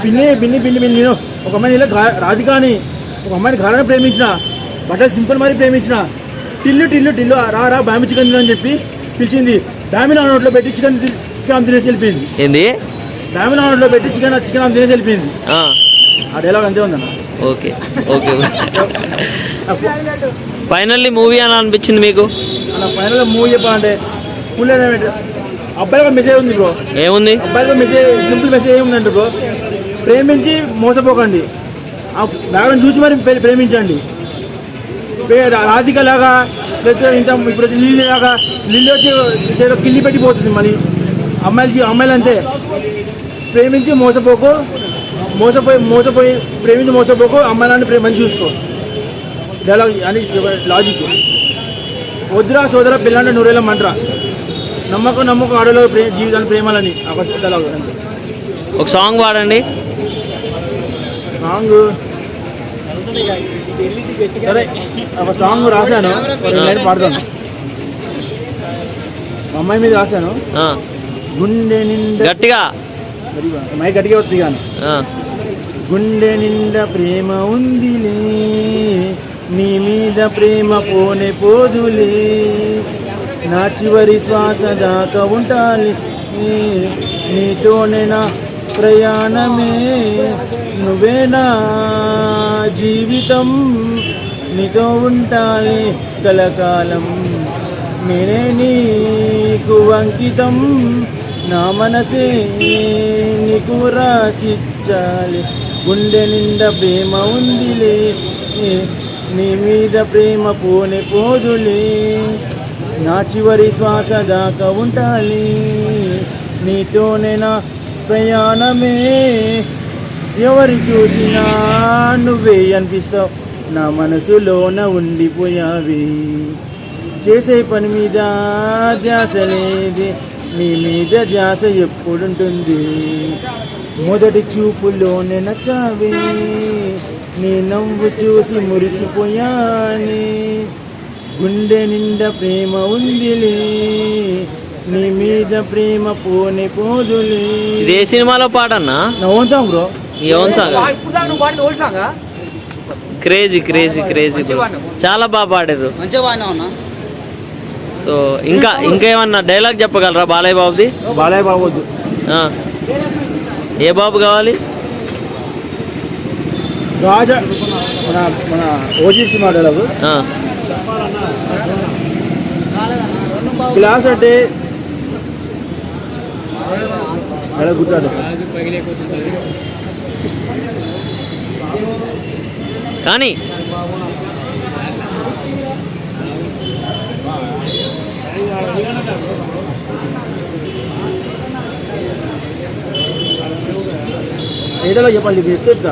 పిన్ని పిన్ని పిన్ని పిన్ని నేను ఒక అమ్మాయిని ఇలా రాధికాని ఒక అమ్మాయిని గారాన్ని ప్రేమించిన, బట్టలు సింపుల్ మరి ప్రేమించిన. టిల్లు టిల్లు టిల్లు రా బామి చికెన్ అని చెప్పి పిలిచింది. డామినా నోట్లో పెట్టి చికెన్ చికెన్ తినేసి వెళ్ళిపోయింది. ఏంది? డామినా నోట్లో పెట్టి చికెన్ తినేసి వెళ్ళిపోయింది. ఆ డైలాగ్ అంతే ఉందన్న. Okay okay. ఫైనల్లీ మూవీ అని అనిపించింది మీకు? అలా ఫైనల్ మూవీ చెప్పాలంటే ఫుల్ అబ్బాయిగా మెసేజ్ ఉంది బ్రో. ఏముంది అబ్బాయిగా మెసేజ్? సింపుల్ మెసేజ్ ఏముందంటే బ్రో, ప్రేమించి మోసపోకండి, ఆ బ్యాగ్ని చూసి మరి ప్రేమించండి. రాధిక లాగా లేకపోతే ఇంత ఇప్పుడు లిల్లీ లాగా లిల్లీ వచ్చి కిల్లి పెట్టిపోతుంది. మళ్ళీ అమ్మాయిలు అంతే, ప్రేమించి మోసపోయి ప్రేమించి మోసపోకు, అమ్మాయిలాంటి మంచి చూసుకో. డైలాగ్ అని లాజిక్. వద్దురా సోదర పిల్లంటే నూరేళ్ళ మంటరా, నమ్మకం ఆడలో జీవితాన్ని ప్రేమాలని డైలాగ్. ఒక సాంగ్ పాడండి. సాంగ్ సరే, ఒక సాంగ్ రాశాను, నేను పాడతాను. అమ్మాయి మీద రాశాను. గుండె నిండా గట్టిగా గట్టిగా వస్తుంది కానీ, గుండె నిండా ప్రేమ ఉందిలే, నీ మీద ప్రేమ పోనే పోదులే, నా చివరి శ్వాస దాకా ఉంటాలి, నీతోనే నా ప్రయాణమే, నువ్వే నా జీవితం, నీతో ఉంటాలి కలకాలం, నేనే నీకు అంకితం, నా మనసే నీకు రాసిచ్చాలి, గుండె నిండా ప్రేమ ఉందిలే, నీ మీద ప్రేమ పోనే పోదులే, నా చివరి శ్వాస దాకా ఉంటాలి, నీతోనే నా ప్రయాణమే, ఎవరి చూసినా నువ్వే అనిపిస్తావు, నా మనసులోన ఉండిపోయావి, చేసే పని మీద ధ్యాస లేదే, నీ మీద ధ్యాస ఎప్పుడుంటుంది, మొదటి చూపులోనే నచ్చావే, నీ నవ్వు చూసి మురిసిపోయానే, గుండె నిండా ప్రేమ ఉందిలే, నీ మీద ప్రేమ పోనే పోదులే. ఇదే సినిమాలో పాట అన్నా? నా ఓన్ సాంగ్ బ్రో. ఈ own song crazy crazy crazy, చాలా బాగా పాడారు. సో ఇంకేమన్నా డైలాగ్ చెప్పగలరా బాలయ్య బాబుది? బాలయ్య బాబు వద్దు. ఏ బాబు కావాలి? రాజా మన ఓజీ సినిమా డైలాగ్. గ్లాస్ అంటే అలా గుర్తాడు కానీ ఏదో చెప్పాలి, చెప్తా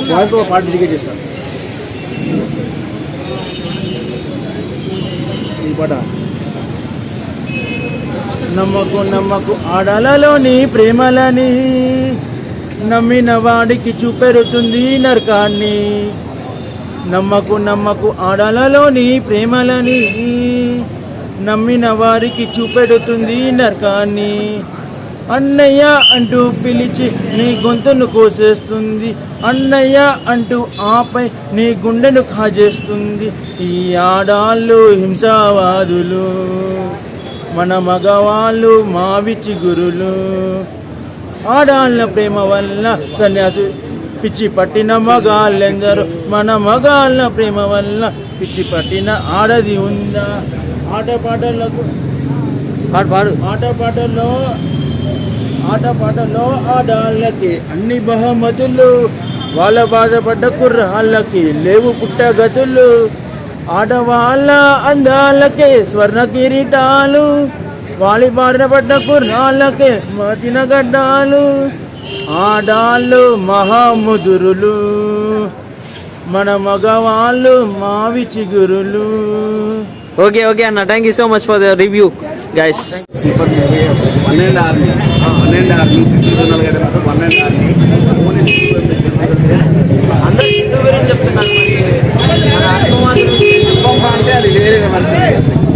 బాయ్స్ పార్టీ టికెట్ చేస్తాను ఈ పాట. నమ్మకు ఆడాలలోని ప్రేమలని, నమ్మిన వాడికి చూపెడుతుంది నరకాన్ని, నమ్మకు ఆడాలలోని ప్రేమలని, నమ్మిన వారికి చూపెడుతుంది నరకాన్ని, అన్నయ్య అంటూ పిలిచి నీ గొంతును కోసేస్తుంది, అన్నయ్య అంటూ ఆపై నీ గుండెను కాజేస్తుంది, ఈ ఆడాళ్ళు హింసావాదులు, మన మగవాళ్ళు మావి చిగురులు, ఆడాళ్ళ ప్రేమ వల్ల సన్యాసి పిచ్చి పట్టిన మగాళ్ళెందరూ, మన మగాళ్ళ ప్రేమ వల్ల పిచ్చి పట్టిన ఆడది ఉందా, ఆటపాటలో ఆడాళ్ళకి అన్ని బహుమతులు, వాళ్ళ బాధపడ్డ కుర్రాళ్ళకి లేవు పుట్టగతులు, ఆడవాళ్ళ అందాలకే స్వర్ణ కిరీటాలు, వాలి బారిన పడ్డ కుర్రాళ్ళకే మచిన గడ్డాలు, ఆడాళ్ళు మహాముదురులు, మన మగవాళ్ళు మావి చిగురులు. ఓకే ఓకే అన్న, thank you so much for the review guys. Super movie అసలు. 1 and Army సిద్ధుజనల్ గడ్డ మాత్రం 1 and Army అందరూ హిందూ గురించి చెప్తున్నారు, అంటే అది వేరే విమర్శ.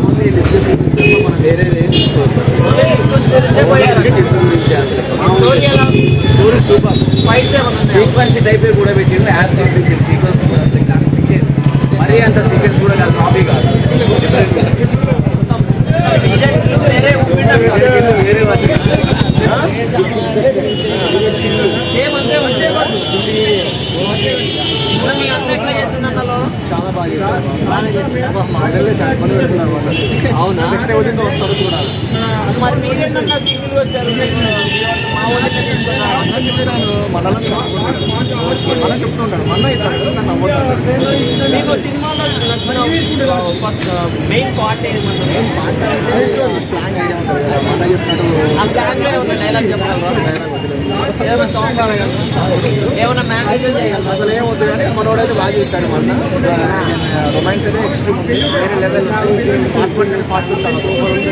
ఓన్లీ మనం వేరేది ఏం తీసుకోవచ్చు. తీసుకుని గురించి చేస్తాను స్టోరీ ఎలా ఉంది? స్టోరీ సూపర్ ఫైట్స్ ఏమన్నా ఉన్నాయా? సీక్వెన్స్ టైపే కూడా పెట్టిండు యాజ్ సీక్వెన్స్ కూడా వస్తాయి కానీ మరీ అంత సీక్వెన్స్ కూడా కాదు కాపీ కాదు డిజైన్లు వేరే ఊపినట్టు. వేరే వర్షన్ ఏమంటే వచ్చే వాళ్ళు. ఇప్పుడు మీ అన్న ఎట్లా చేసిండు అన్నలో? చాలా బాగా చేశారు. బాగానే చేసిండా? మాటల్లో చాలా ఇబ్బంది పెడుతున్నారు వాళ్ళు. అవునా? నెక్స్ట్ ఏదైతే వస్తారో చూడాలి. మరి మీరేంటన్నా సింగిల్ వచ్చారు? మా ఊళ్ళకి తీసుకున్నారు. మనలో చెప్తుంటాడు మన ఇస్తాడు నన్ను అవ్వదు. మీకు సినిమాలో నచ్చిన మెయిన్ పార్ట్ ఏమన్నా? స్లాంగ్ ఐడియా ఉంటుంది కదా మన చెప్పినట్టు ఆ స్లాంగ్లో ఏమన్నా డైలాగ్ చెప్పగలరా? ఏమైనా సాంగ్ పాడగలరా? ఏమైనా మేనేజర్ చేయగలరా? అసలు ఏమవుతుంది కానీ మనోడైతే బాగా చేస్తాడు మన రొమాన్స్ అయితే ఎక్స్ట్రీమ్ ఉంది వేరే లెవెల్ పార్ట్ 1 అండ్ పార్ట్ 2 చాలా సూపర్ ఉంది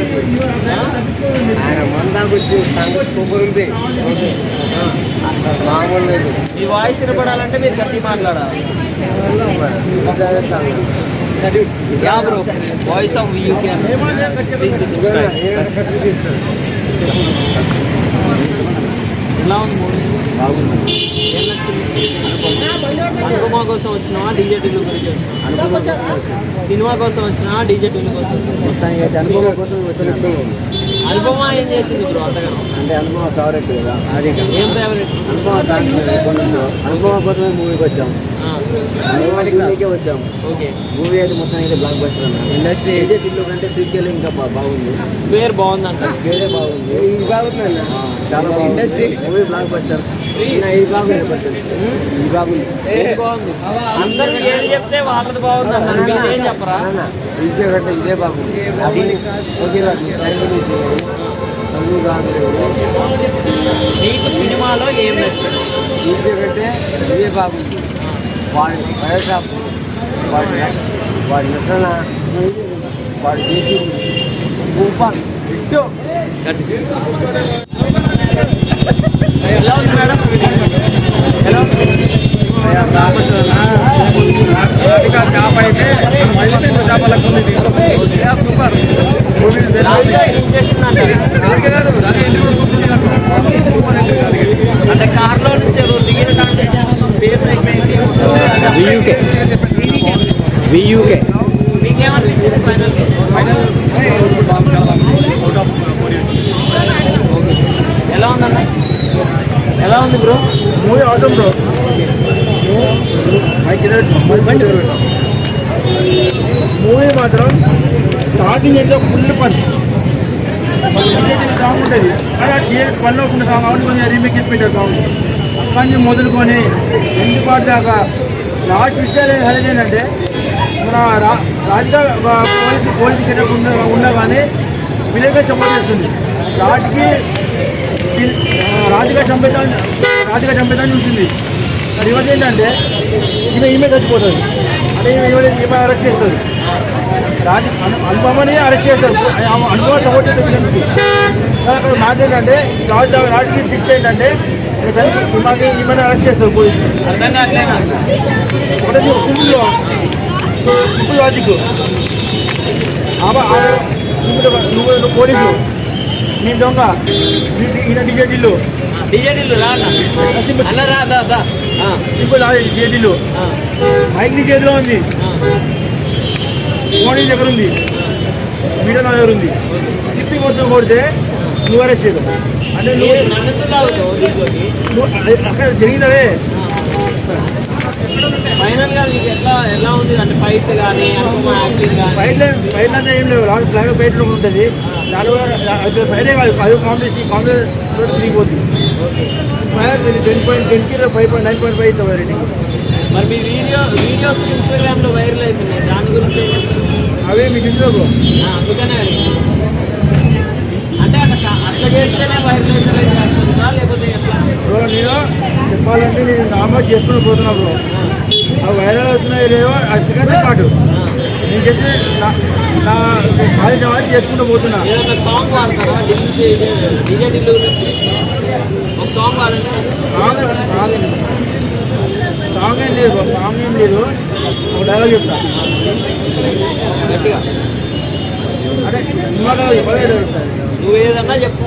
ఆయన మన దాకా వచ్చి సాంగ్ సూపర్ ఉంది అసలు మామూలు లేదు మీ వాయిస్ వినపడాలంటే మీరు గట్టి మాట్లాడాలి. Yeah bro, voice of UK please subscribe. ఎలా ఉంది మూవీ? బాగుంది ఏం నచ్చింది? అనుపమ కోసం వచ్చినావా డీజే టిల్లు గురించి వచ్చినావా? సినిమా కోసం వచ్చినావా డీజే టిల్లు కోసం వచ్చినావా? మొత్తానికి అయితే అనుభవం కోసం వచ్చినట్టు అనుపమ ఏం చేసింది బ్రో అంతగానో? అంటే అనుభవం ఫేవరెట్ కదా అది ఏం ఫేవరెట్? అనుభవం అనుభవం కోసమే మూవీకి వచ్చాం అనుభవానికి వచ్చాం ఓకే. మూవీ అయితే మొత్తం అయితే బ్లాక్ బస్టర్ అన్న ఇండస్ట్రీ అయితే టిల్లు కంటే సీక్వెల్ ఇంకా బాగుంది స్క్వేర్ బాగుందంట. స్కేలే బాగుంది ఇది బాగుంది అన్న చాలా బాగుంది ఇండస్ట్రీ మూవీ బ్లాక్ బస్టర్ ఇది బాగుంది ఇది బాగుంది ఏది బాగుంది? అందరూ ఏది చెప్తే వాళ్ళది బాగుంది అన్నారు, మీరు ఏం చెప్పరా? ఇదే కంటే ఇదే బాగుంది ఓకే సంగు కాదు నీకు సినిమాలో ఏం నచ్చింది? ఇదే కంటే ఇదే బాగుంది వాడి బయోగ్రాఫ్ వాడి నటన వాడి చేసి సూపర్ హిట్ ఎలా ఉంది మేడం? ఎలా ఉంది? చేప అయితే చేపలకు సూపర్ రాజుగా ఏం చేసిందంటారు? అంటే కార్లో నుంచి ఎవరు దిగిన దాని నుంచి మొత్తం బేస్ అయిపోయింది. మీకేమనిపించింది ఫైనల్? ఎలా ఉందన్న? ఎలా ఉంది బ్రో మూవీ అవసరం బ్రో మూవీ మాత్రం స్టార్టింగ్ అయితే ఫుల్ పని సాంగ్ ఉంటుంది కానీ పనిలో ఉన్న సాంగ్ అవును కొంచెం రీమేక్ చేసి పెట్టారు సాంగ్ అక్కడి నుంచి మొదలుకొని ఎందు పాట దాకా లాస్ట్ విషయాలు హైలైట్ ఏంటంటే మన రాజుగా పోలీసు కింద ఉన్నా కానీ విలేజ్గా సపోర్ట్ చేస్తుంది రాజుగా చంపేద్దాన్ని చూసింది రివర్స్ ఏంటంటే ఈమె చచ్చిపోతుంది అంటే ఈమె అరెస్ట్ చేస్తుంది అనుపమని అరెస్ట్ చేస్తారు అనుపమ సపోర్ట్ చేస్తుంది అక్కడ మ్యాచ్ ఏంటంటే రాజుకి ట్విస్ట్ ఏంటంటే ఈమెను అరెస్ట్ చేస్తారు పోలీసులు అర్థం కావట్లేనా? ఒకటే సింపుల్ లాజిక్ నువ్వు పోలీసు నీ దొంగ ఈయన డిజేటీలు డిజైన్లు రా అన్న రా దా. సింపుల్ డిజేటీలు మైక్ నీ చేతిలో ఉంది ఫోన్ దగ్గర ఉంది వీడియో నా దగ్గర ఉంది తిప్పి మొత్తం కొడితే నువ్వు అరెస్ట్ చేయదు అంటే నువ్వు అక్కడ జరిగినవే ఫైనల్ గా నీకు ఎలా ఉంది అంటే ఫైట్ కానీ యాక్టింగ్ కానీ? ఫైట్ అంటే ఏం లేవు లాగా ఫైట్ ఉంటుంది దాని కూడా ఫైటే కాదు అది కాంగ్రెస్ తిరిగిపోతుంది 10.10కి 5.9.5 అవుతుంది రేటింగ్. మరి మీ వీడియోస్ ఇన్స్టాగ్రామ్లో వైరల్ అవుతున్నాయి, దాని గురించి ఏం చెప్తారు? అవే మీకు ఇంట్లో అందుకనే అంటే అట్లా చేస్తేనే వైరల్ అవుతుందా లేకపోతే ఎట్లా? నేను చెప్పాలంటే నేను నార్మల్ చేసుకుని పోతున్నా బ్రో అవి వైరల్ అవుతున్నాయి లేవో అది సెకండ్ పాటు నేను చెప్పి నా కాలేజ్ వాళ్ళు చేసుకుంటూ పోతున్నా. ఏదైనా సాంగ్ వాడతారా డిజే ఢిల్లీ గురించి? ఒక సాంగ్ వాడండి. సాంగ్ ఏం లేదు, ఒక డైలాగ్ చెప్తా గట్టిగా. అంటే సినిమాలో ఎవరైనా నువ్వు ఏదన్నా చెప్పు.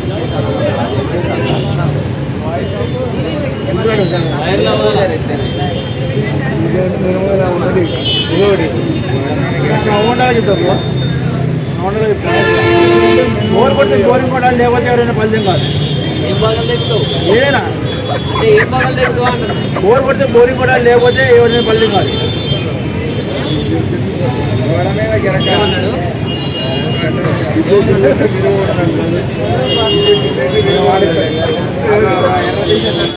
వైర్లో పోదాం. బోర్ కొడితే బోరింగ్ కొట్టాలి, లేకపోతే ఎవరైనా ఫలితం కాదు. ఏం భాగం తెగుతావు ఏదైనా అంటే ఏం భాగం తెగుతావు అంటారు. బోర్ కొడితే బోరింగ్ కొట్టాలి, లేకపోతే ఎవరైనా ఫలితం కాదు. ఏమన్నాడు?